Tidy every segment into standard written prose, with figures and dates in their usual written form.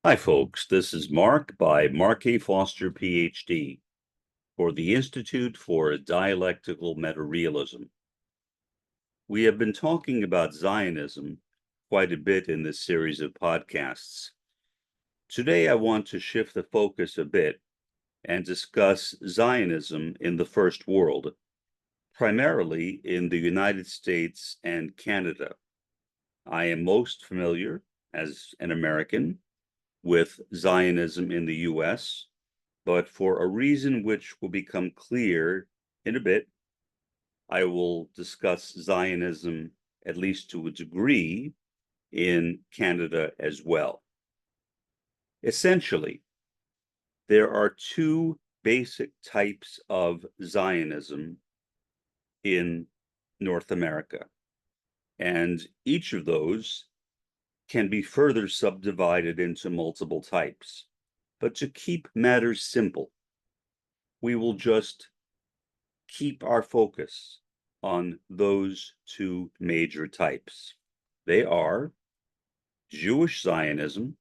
Hi, folks. This is Mark by Mark A. Foster, Ph.D. for the Institute for Dialectical Meta-Realism. We have been talking about Zionism quite a bit in this series of podcasts. Today, I want to shift the focus a bit and discuss Zionism in the First World, primarily in the United States and Canada. I am most familiar, as an American, with Zionism in the US, but for a reason which will become clear in a bit, I will discuss Zionism, at least to a degree, in Canada as well. Essentially, there are two basic types of Zionism in North America, and each of those can be further subdivided into multiple types. But to keep matters simple, we will just keep our focus on those two major types. They are Jewish Zionism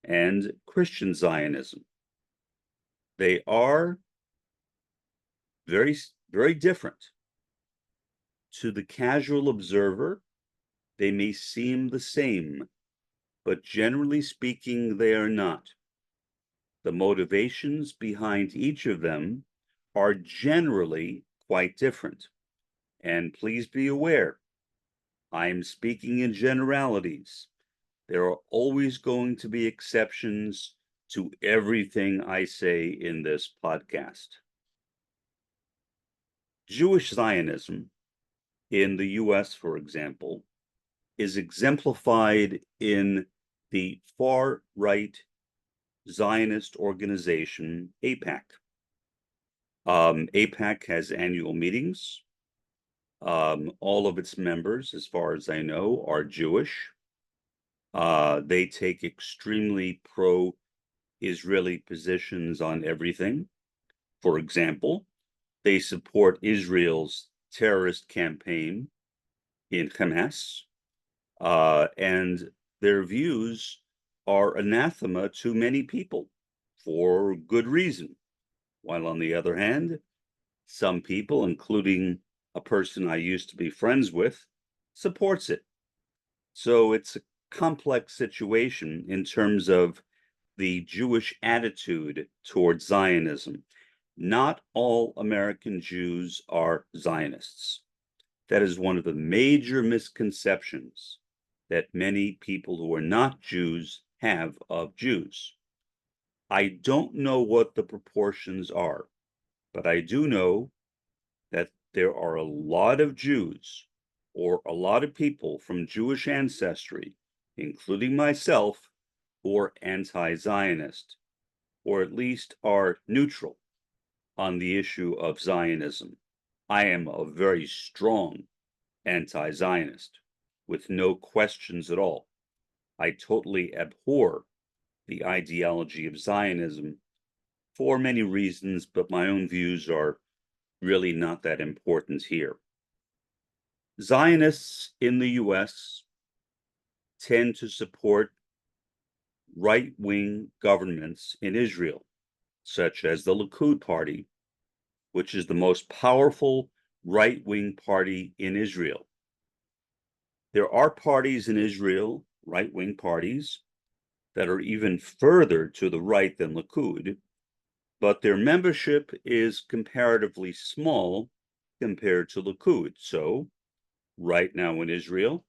and Christian Zionism. They are very, very different. To the casual observer, they may seem the same, but generally speaking, they are not. The motivations behind each of them are generally quite different. And please be aware, I'm speaking in generalities. There are always going to be exceptions to everything I say in this podcast. Jewish Zionism in the US, for example, is exemplified in the far-right Zionist organization, AIPAC. AIPAC has annual meetings. All of its members, as far as I know, are Jewish. They take extremely pro-Israeli positions on everything. For example, they support Israel's terrorist campaign in Hamas, and their views are anathema to many people for good reason. While on the other hand, some people, including a person I used to be friends with, supports it. So it's a complex situation in terms of the Jewish attitude towards Zionism. Not all American Jews are Zionists. That is one of the major misconceptions that many people who are not Jews have of Jews. I don't know what the proportions are, but I do know that there are a lot of Jews or a lot of people from Jewish ancestry, including myself, who are anti-Zionist, or at least are neutral on the issue of Zionism. I am a very strong anti-Zionist, with no questions at all. I totally abhor the ideology of Zionism for many reasons, but my own views are really not that important here. Zionists in the US tend to support right-wing governments in Israel, such as the Likud party, which is the most powerful right-wing party in Israel. There are parties in Israel, right-wing parties, that are even further to the right than Likud, but their membership is comparatively small compared to Likud. So, right now in Israel,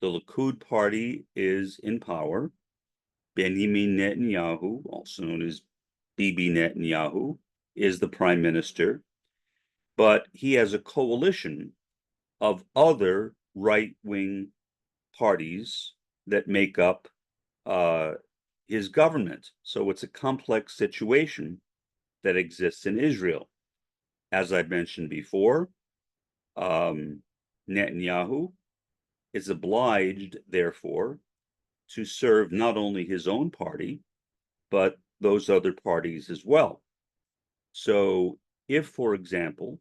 the Likud party is in power. Benjamin Netanyahu, also known as Bibi Netanyahu, is the prime minister, but he has a coalition of other right-wing parties that make up his government. So it's a complex situation that exists in Israel. As I mentioned before, Netanyahu is obliged, therefore, to serve not only his own party, but those other parties as well. So if, for example,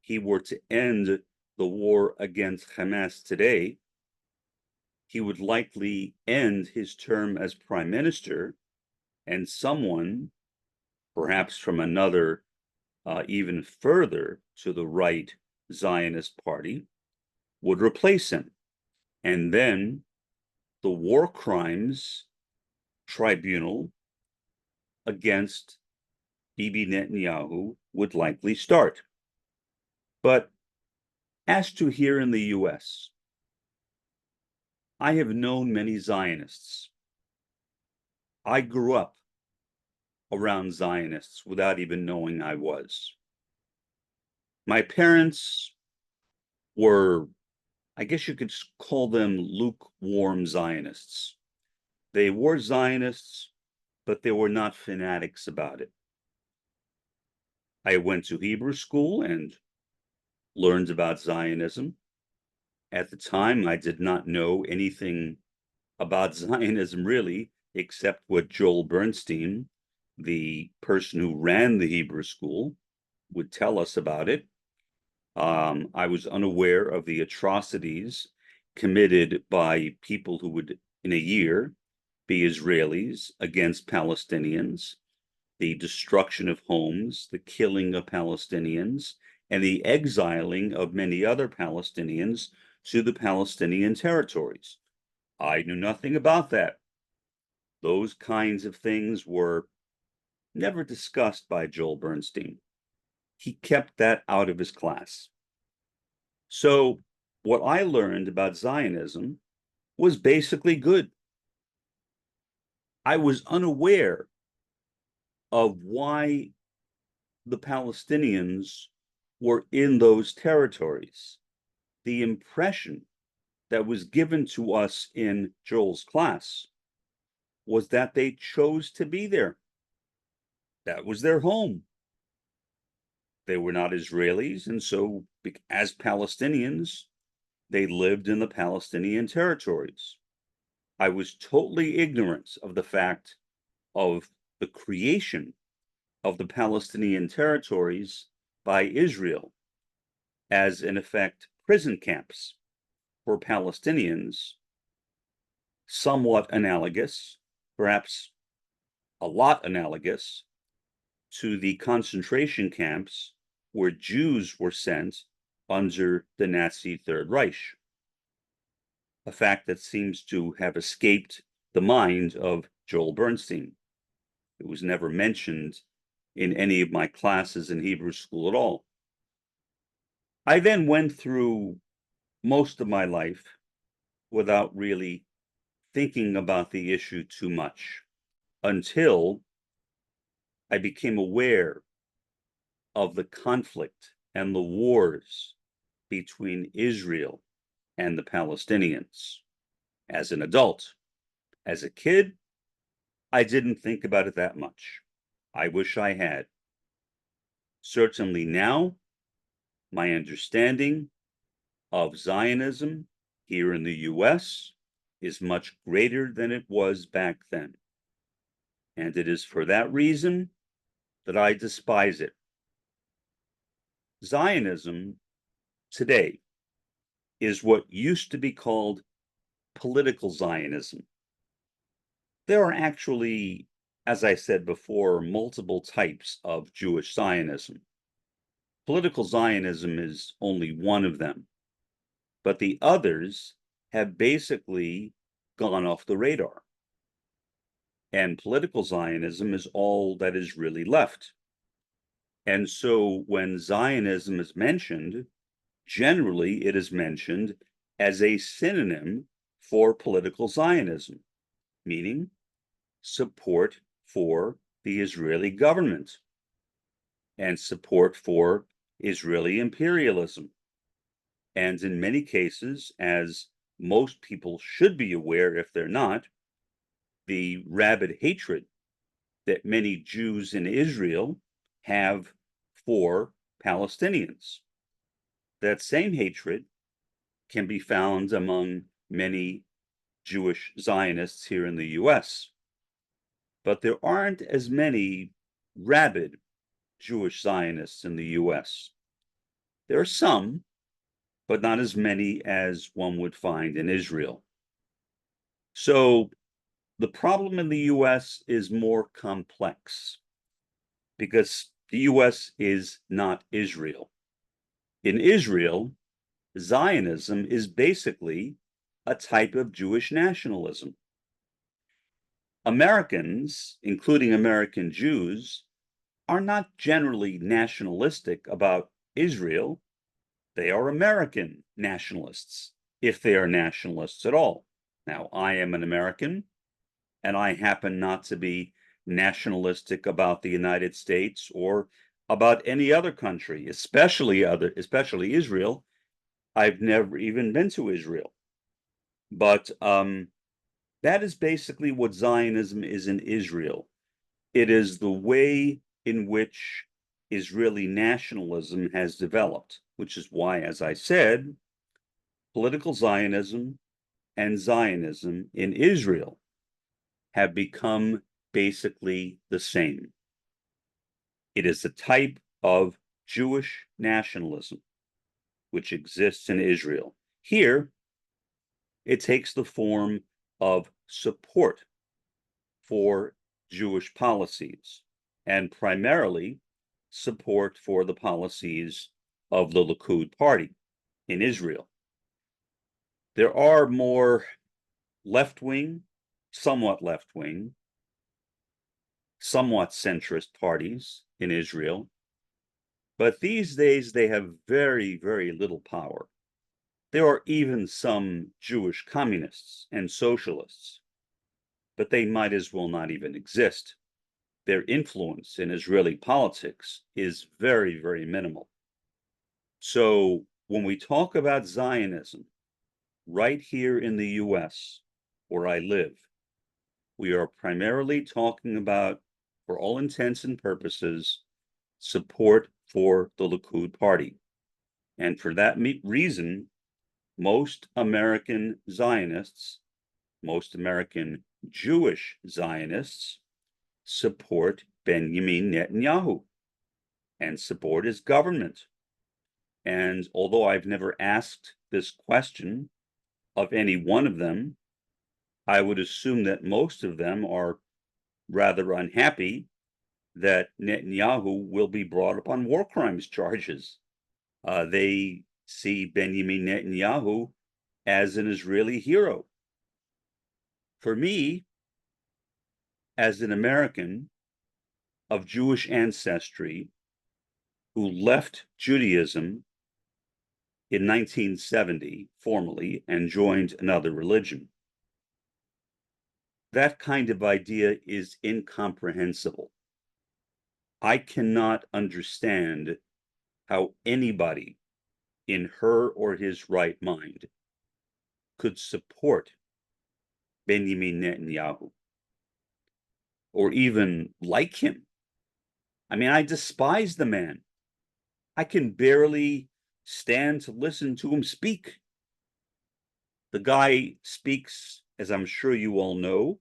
he were to end the war against Hamas today, he would likely end his term as prime minister, and someone, perhaps from another, even further to the right Zionist party, would replace him. And then the war crimes tribunal against Bibi Netanyahu would likely start. But as to here in the US, I have known many Zionists. I grew up around Zionists without even knowing I was. My parents were, I guess you could call them lukewarm Zionists. They were Zionists, but they were not fanatics about it. I went to Hebrew school and learned about Zionism. At the time, I did not know anything about Zionism really, except what Joel Bernstein, the person who ran the Hebrew school, would tell us about it. I was unaware of the atrocities committed by people who would, in a year, be Israelis against Palestinians, the destruction of homes, the killing of Palestinians, and the exiling of many other Palestinians to the Palestinian territories. I knew nothing about that. Those kinds of things were never discussed by Joel Bernstein. He kept that out of his class. So what I learned about Zionism was basically good. I was unaware of why the Palestinians were in those territories. The impression that was given to us in Joel's class was that they chose to be there. That was their home. They were not Israelis, and so as Palestinians, they lived in the Palestinian territories. I was totally ignorant of the fact of the creation of the Palestinian territories by Israel as, in effect, prison camps for Palestinians, somewhat analogous, perhaps a lot analogous, to the concentration camps where Jews were sent under the Nazi Third Reich, a fact that seems to have escaped the mind of Joel Bernstein. It was never mentioned in any of my classes in Hebrew school at all. I then went through most of my life without really thinking about the issue too much until I became aware of the conflict and the wars between Israel and the Palestinians as an adult. As a kid, I didn't think about it that much. I wish I had. Certainly now, my understanding of Zionism here in the US is much greater than it was back then. And it is for that reason that I despise it. Zionism today is what used to be called political Zionism. There are actually, as I said before, multiple types of Jewish Zionism. Political Zionism is only one of them, but the others have basically gone off the radar. And political Zionism is all that is really left. And so when Zionism is mentioned, generally it is mentioned as a synonym for political Zionism, meaning support for the Israeli government and support for Israeli imperialism. And in many cases, as most people should be aware if they're not, the rabid hatred that many Jews in Israel have for Palestinians. That same hatred can be found among many Jewish Zionists here in the US. But there aren't as many rabid Jewish Zionists in the US. There are some, but not as many as one would find in Israel. So the problem in the US is more complex because the US is not Israel. In Israel, Zionism is basically a type of Jewish nationalism. Americans, including American Jews, are not generally nationalistic about Israel. They are American nationalists, if they are nationalists at all. Now, I am an American, and I happen not to be nationalistic about the United States or about any other country, especially Israel. I've never even been to Israel. But that is basically what Zionism is in Israel. It is the way in which Israeli nationalism has developed, which is why, as I said, political Zionism and Zionism in Israel have become basically the same. It is a type of Jewish nationalism which exists in Israel. Here, it takes the form of support for Jewish policies and primarily support for the policies of the Likud party in Israel. There are more left-wing, somewhat left-wing, somewhat centrist parties in Israel, but these days they have very, very little power. There are even some Jewish communists and socialists, but they might as well not even exist. Their influence in Israeli politics is very, very minimal. So when we talk about Zionism, right here in the US, where I live, we are primarily talking about, for all intents and purposes, support for the Likud party. And for that reason, most American Zionists, most American Jewish Zionists support Benjamin Netanyahu and support his government. And although I've never asked this question of any one of them, I would assume that most of them are rather unhappy that Netanyahu will be brought up on war crimes charges. They see Benjamin Netanyahu as an Israeli hero. For me, as an American of Jewish ancestry who left Judaism in 1970 formally and joined another religion, that kind of idea is incomprehensible. I cannot understand how anybody in her or his right mind could support Benjamin Netanyahu or even like him. I mean, I despise the man. I can barely stand to listen to him speak. The guy speaks, as I'm sure you all know,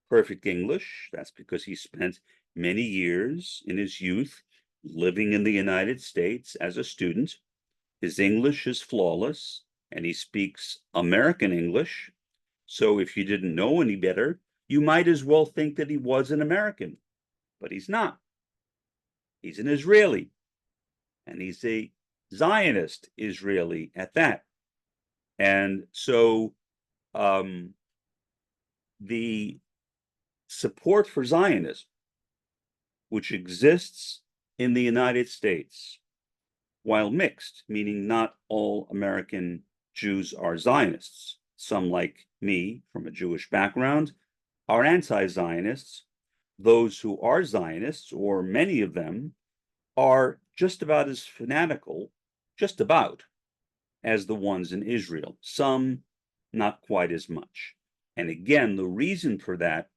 perfect English. That's because he spent many years in his youth living in the United States as a student. His English is flawless, and he speaks American English. So if you didn't know any better, you might as well think that he was an American, but he's not. He's an Israeli, and he's a Zionist Israeli at that. And so the support for Zionism, which exists in the United States, while mixed, meaning not all American Jews are Zionists. Some, like me, from a Jewish background, are anti-Zionists. Those who are Zionists, or many of them, are just about as fanatical, just about, as the ones in Israel. Some, not quite as much. And again, the reason for that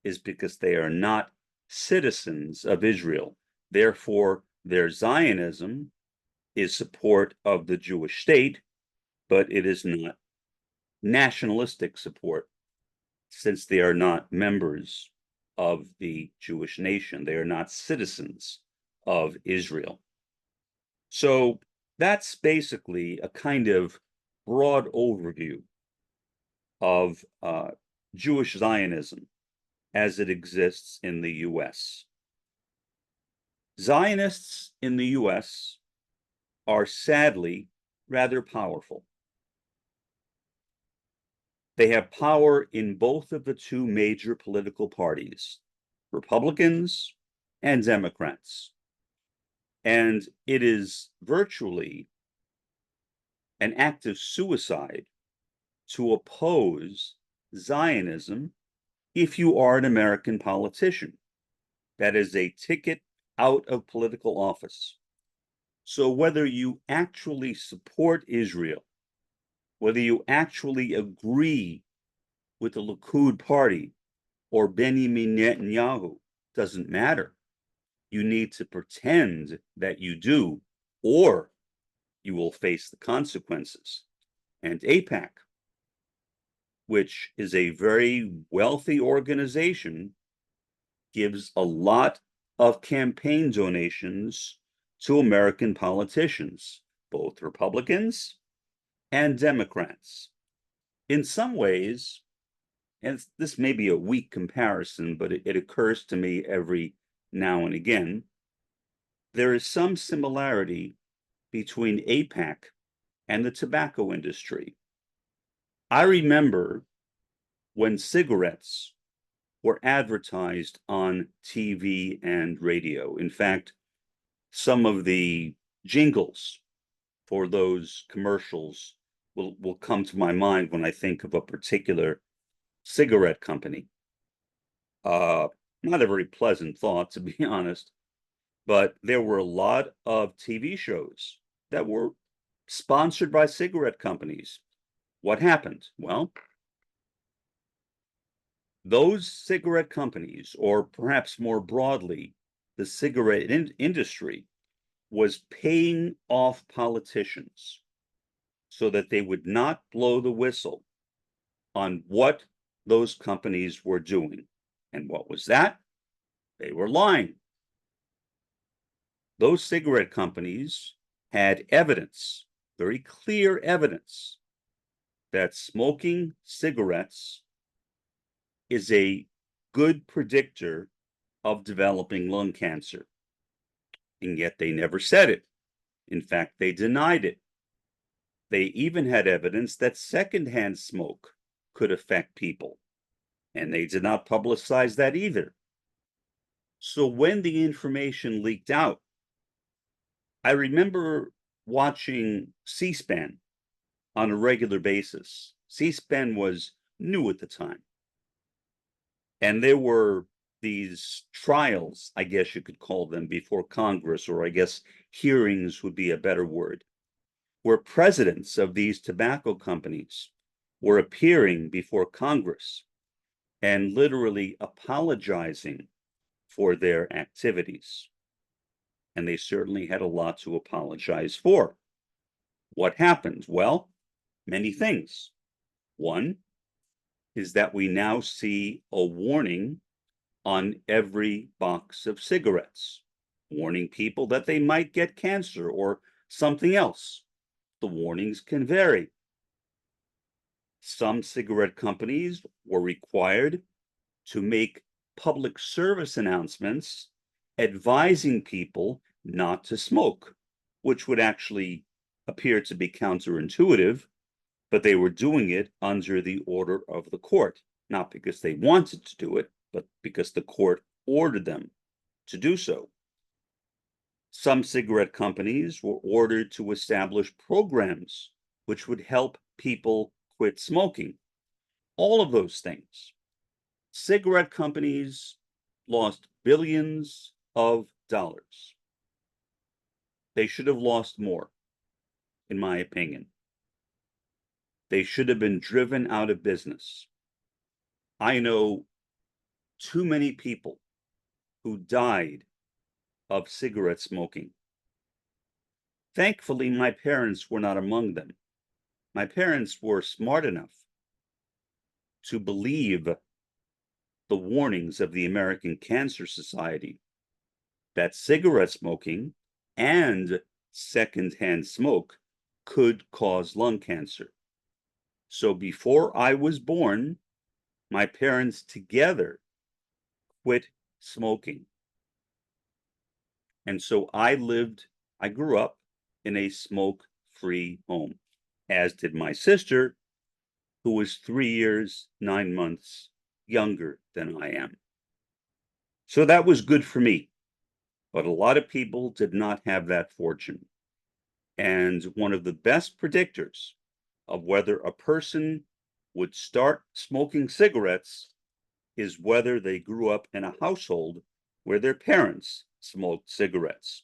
is because they are not citizens of Israel. Therefore, their Zionism is support of the Jewish state, but it is not nationalistic support, since they are not members of the Jewish nation. They are not citizens of Israel. So that's basically a kind of broad overview of Jewish Zionism as it exists in the US. Zionists in the US are sadly rather powerful. They have power in both of the two major political parties, Republicans and Democrats. And it is virtually an act of suicide to oppose Zionism if you are an American politician. That is a ticket out of political office. So whether you actually support Israel, whether you actually agree with the Likud party or Benjamin Netanyahu, doesn't matter. You need to pretend that you do, or you will face the consequences. And AIPAC, which is a very wealthy organization, gives a lot of campaign donations to American politicians, both Republicans and Democrats. In some ways, and this may be a weak comparison, but it occurs to me every now and again, there is some similarity between AIPAC and the tobacco industry. I remember when cigarettes were advertised on TV and radio. In fact, some of the jingles for those commercials will come to my mind when I think of a particular cigarette company. Not a very pleasant thought, to be honest, but there were a lot of TV shows that were sponsored by cigarette companies. What happened? Well, those cigarette companies, or perhaps more broadly, the cigarette industry, was paying off politicians so that they would not blow the whistle on what those companies were doing. And what was that? They were lying. Those cigarette companies had evidence, very clear evidence, that smoking cigarettes is a good predictor of developing lung cancer. And yet they never said it. In fact, they denied it. They even had evidence that secondhand smoke could affect people, and they did not publicize that either. So when the information leaked out, I remember watching C-SPAN on a regular basis. C-SPAN was new at the time. And there were these trials, I guess you could call them, before Congress, or I guess hearings would be a better word, where presidents of these tobacco companies were appearing before Congress and literally apologizing for their activities. And they certainly had a lot to apologize for. What happened? Well, many things. One is that we now see a warning on every box of cigarettes, warning people that they might get cancer or something else. The warnings can vary. Some cigarette companies were required to make public service announcements advising people not to smoke, which would actually appear to be counterintuitive, but they were doing it under the order of the court, not because they wanted to do it, but because the court ordered them to do so. Some cigarette companies were ordered to establish programs which would help people quit smoking. All of those things. Cigarette companies lost billions of dollars. They should have lost more, in my opinion. They should have been driven out of business. I know too many people who died of cigarette smoking. Thankfully, my parents were not among them. My parents were smart enough to believe the warnings of the American Cancer Society that cigarette smoking and secondhand smoke could cause lung cancer. So before I was born, my parents together quit smoking. And so I grew up in a smoke-free home, as did my sister, who was 3 years, 9 months younger than I am. So that was good for me. But a lot of people did not have that fortune. And one of the best predictors of whether a person would start smoking cigarettes is whether they grew up in a household where their parents smoked cigarettes.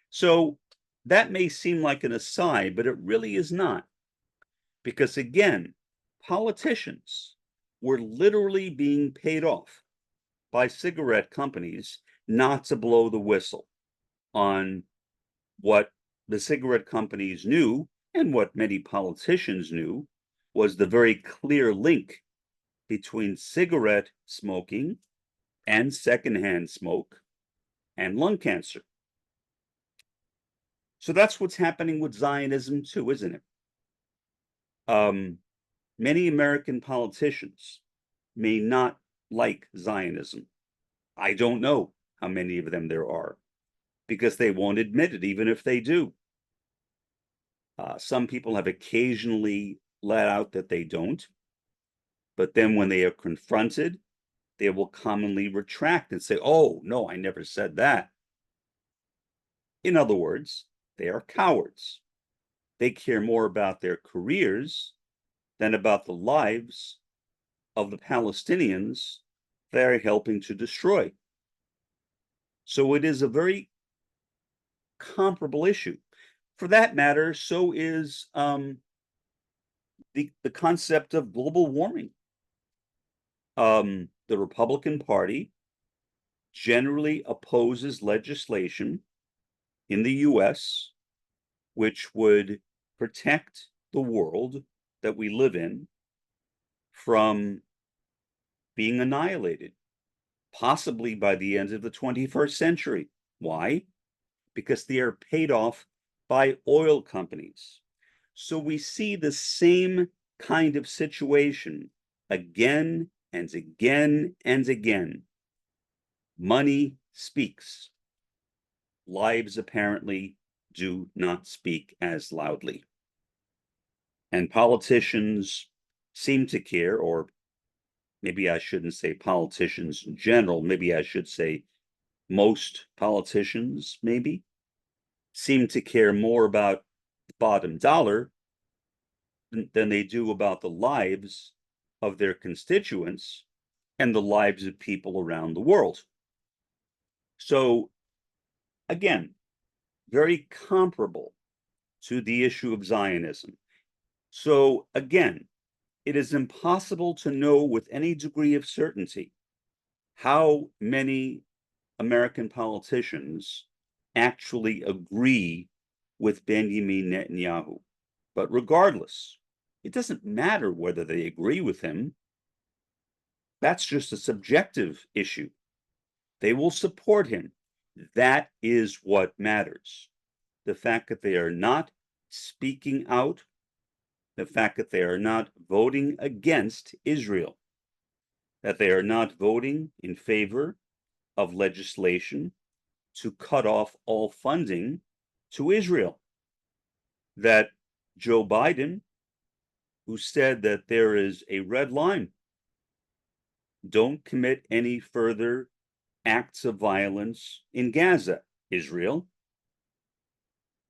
So that may seem like an aside, but it really is not. Because again, politicians were literally being paid off by cigarette companies not to blow the whistle on what the cigarette companies knew and what many politicians knew was the very clear link between cigarette smoking and secondhand smoke and lung cancer. So that's what's happening with Zionism too, isn't it? Many American politicians may not like Zionism. I don't know how many of them there are because they won't admit it, even if they do. Some people have occasionally let out that they don't, but then when they are confronted, they will commonly retract and say, oh, no, I never said that. In other words, they are cowards. They care more about their careers than about the lives of the Palestinians they are helping to destroy. So it is a very comparable issue. For that matter, so is the concept of global warming. The Republican Party generally opposes legislation in the US which would protect the world that we live in from being annihilated, possibly by the end of the 21st century. Why? Because they are paid off by oil companies. So we see the same kind of situation again and again and again. Money speaks. Lives apparently do not speak as loudly. And politicians seem to care, or maybe I shouldn't say politicians in general, maybe I should say most politicians, maybe, seem to care more about the bottom dollar than they do about the lives of their constituents and the lives of people around the world. So, again, very comparable to the issue of Zionism. So, again, it is impossible to know with any degree of certainty how many American politicians actually agree with Benjamin Netanyahu. But regardless, it doesn't matter whether they agree with him. That's just a subjective issue. They will support him. That is what matters. The fact that they are not speaking out, the fact that they are not voting against Israel, that they are not voting in favor of legislation to cut off all funding to Israel, that Joe Biden, who said that there is a red line, don't commit any further acts of violence in Gaza, Israel.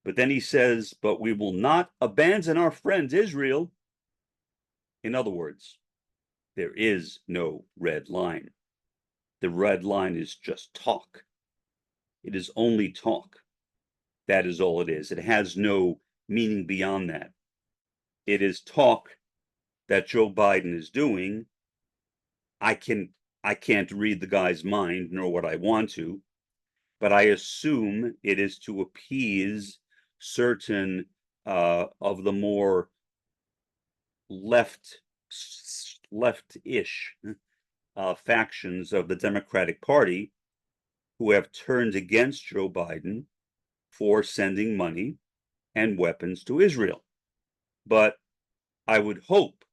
But then he says, but we will not abandon our friend Israel. In other words, there is no red line. The red line is just talk. It is only talk. That is all it is. It has no meaning beyond that. It is talk that Joe Biden is doing. I can't read the guy's mind, nor would I want to, but I assume it is to appease certain of the more leftish factions of the Democratic Party who have turned against Joe Biden for sending money and weapons to Israel. But I would hope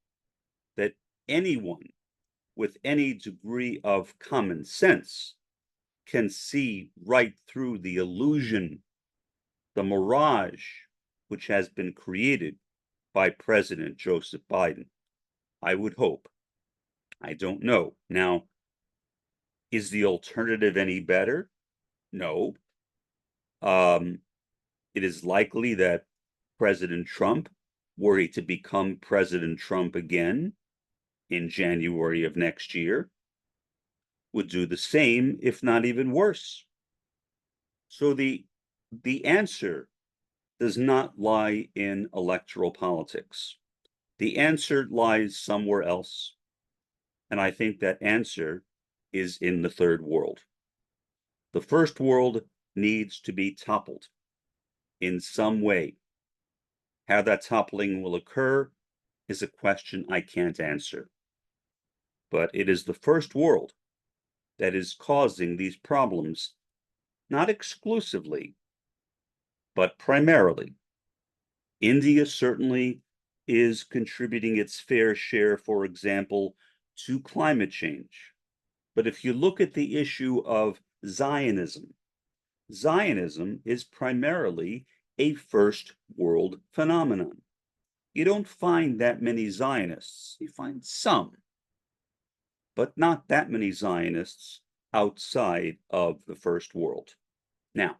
that anyone with any degree of common sense can see right through the illusion, the mirage, which has been created by President Joseph Biden. I would hope. I don't know. Now, is the alternative any better? No. It is likely that President Trump, were he to become President Trump again in January of next year, would do the same, if not even worse. So the answer does not lie in electoral politics. The answer lies somewhere else. And I think that answer is in the third world. The first world needs to be toppled in some way. How that toppling will occur is a question I can't answer. But it is the first world that is causing these problems, not exclusively, but primarily. India certainly is contributing its fair share, for example, to climate change. But if you look at the issue of Zionism, Zionism is primarily a first world phenomenon. You don't find that many Zionists. You find some, but not that many Zionists outside of the first world. Now,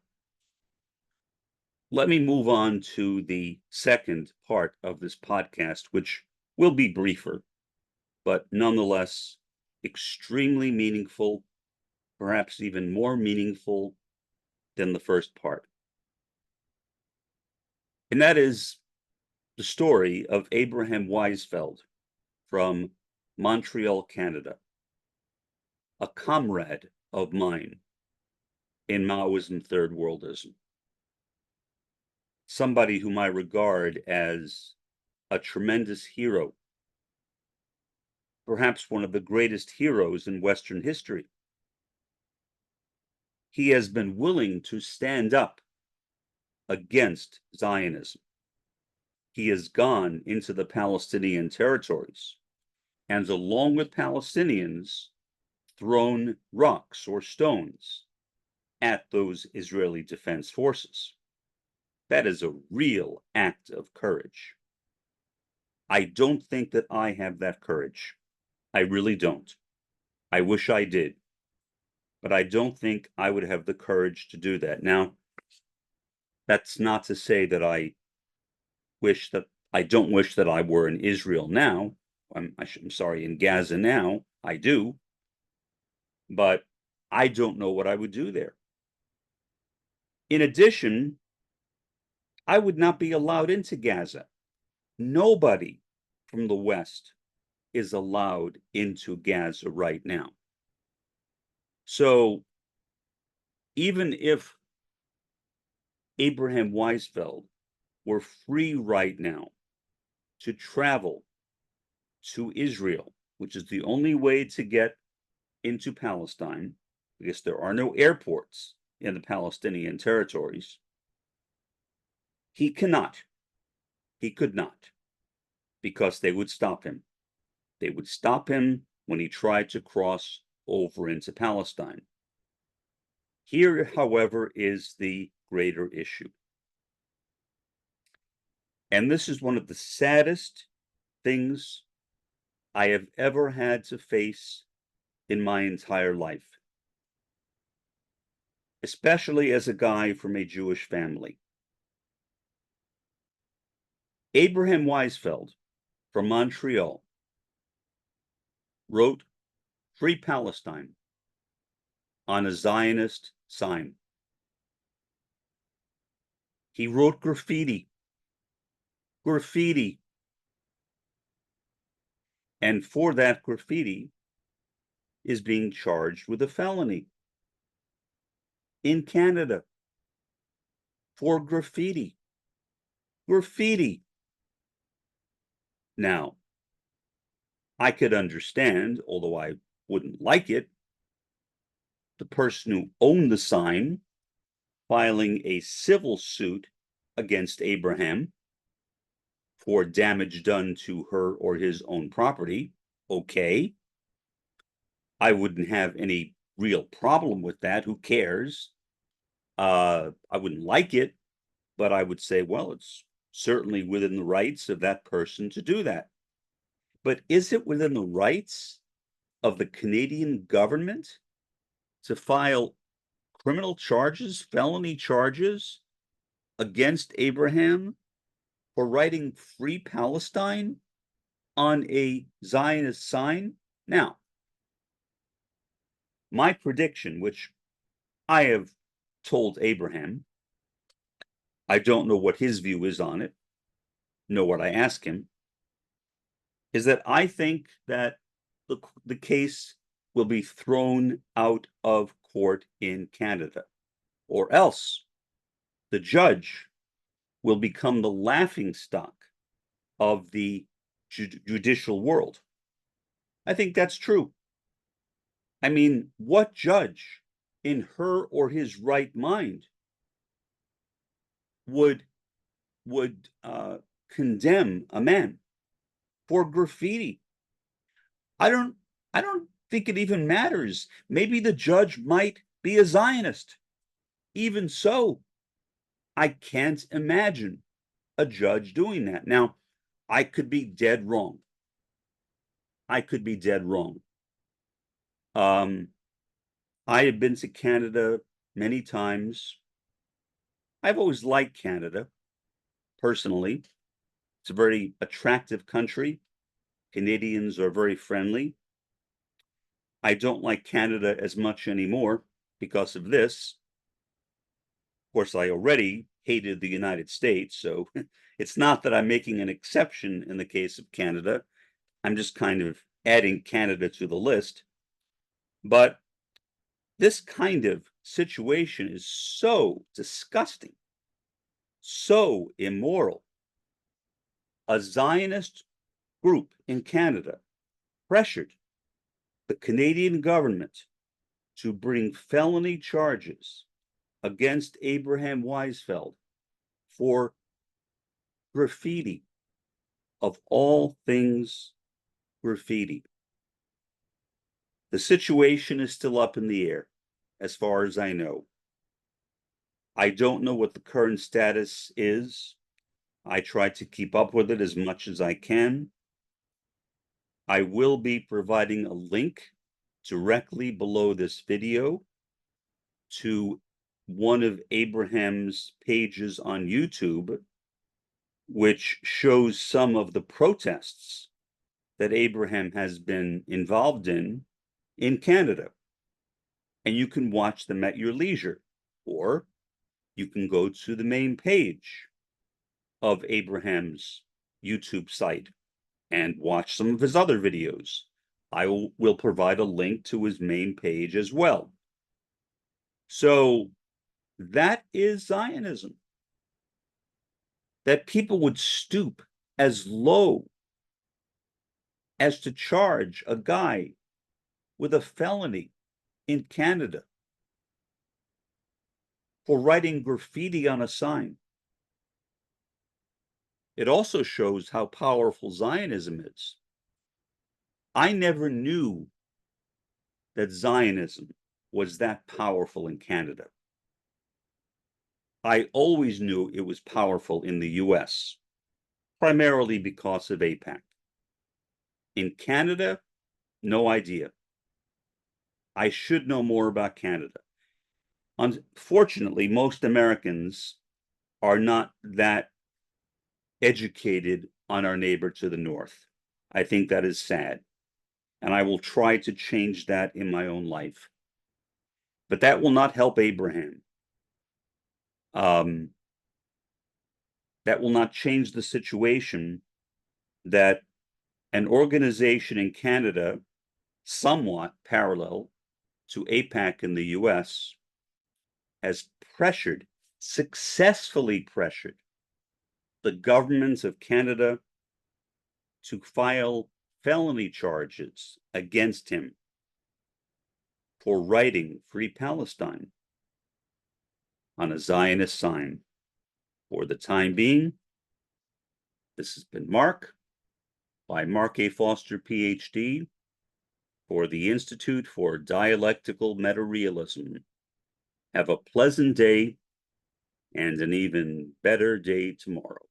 let me move on to the second part of this podcast, which will be briefer, but nonetheless extremely meaningful, perhaps even more meaningful than the first part. And that is the story of Abraham Weisfeld from Montreal, Canada, a comrade of mine in Maoism, Third Worldism, somebody whom I regard as a tremendous hero, perhaps one of the greatest heroes in Western history. He has been willing to stand up against Zionism. He has gone into the Palestinian territories and, along with Palestinians, thrown rocks or stones at those Israeli Defense Forces. That is a real act of courage. I don't think that I have that courage. I really don't. I wish I did. But I don't think I would have the courage to do that. Now, that's not to say that I don't wish that I were in Israel now. I'm sorry, in Gaza now. I do. But I don't know what I would do there. In addition, I would not be allowed into Gaza. Nobody from the West is allowed into Gaza right now. So even if Abraham Weisfeld were free right now to travel to Israel, which is the only way to get into Palestine, because there are no airports in the Palestinian territories, he could not, because they would stop him. They would stop him when he tried to cross over into Palestine. Here, however, is the greater issue. And this is one of the saddest things I have ever had to face in my entire life, especially as a guy from a Jewish family. Abraham Weisfeld from Montreal wrote "Free Palestine" on a Zionist sign. He wrote graffiti. And for that graffiti is being charged with a felony in Canada for graffiti. Now, I could understand, although I wouldn't like it, the person who owned the sign filing a civil suit against Abraham for damage done to her or his own property. Okay. I wouldn't have any real problem with that. Who cares? I wouldn't like it, but I would say, well, it's certainly within the rights of that person to do that. But is it within the rights of the Canadian government to file criminal charges, felony charges against Abraham for writing Free Palestine on a Zionist sign? Now, my prediction, which I have told Abraham, I don't know what his view is on it, nor what I ask him, is that I think that the case will be thrown out of court in Canada, or else the judge will become the laughingstock of the judicial world. I think that's true. I mean, what judge in her or his right mind would condemn a man for graffiti? I don't I don't think it even matters. Maybe the judge might be a Zionist. Even so, I can't imagine a judge doing that. Now, I could be dead wrong. I could be dead wrong. I have been to Canada many times. I've always liked Canada, personally. It's a very attractive country. Canadians are very friendly. I don't like Canada as much anymore because of this. Of course, I already hated the United States, so it's not that I'm making an exception in the case of Canada. I'm just kind of adding Canada to the list. But this kind of situation is so disgusting, so immoral. A Zionist group in Canada pressured the Canadian government to bring felony charges against Abraham Weisfeld for graffiti, of all things, graffiti. The situation is still up in the air, as far as I know. I don't know what the current status is. I try to keep up with it as much as I can. I will be providing a link directly below this video to one of Abraham's pages on YouTube, which shows some of the protests that Abraham has been involved in Canada. And you can watch them at your leisure, or you can go to the main page of Abraham's YouTube site and watch some of his other videos. I will provide a link to his main page as well. So that is Zionism. That people would stoop as low as to charge a guy with a felony in Canada for writing graffiti on a sign. It also shows how powerful Zionism is. I never knew that Zionism was that powerful in Canada. I always knew it was powerful in the US, primarily because of AIPAC. In Canada, no idea. I should know more about Canada. Unfortunately, most Americans are not that educated on our neighbor to the north. I think that is sad. And I will try to change that in my own life. But that will not help Abraham. That will not change the situation that an organization in Canada, somewhat parallel to AIPAC in the US, has successfully pressured the governments of Canada to file felony charges against him for writing Free Palestine on a Zionist sign. For the time being, this has been Mark by Mark A. Foster, Ph.D. for the Institute for Dialectical Meta-Realism. Have a pleasant day and an even better day tomorrow.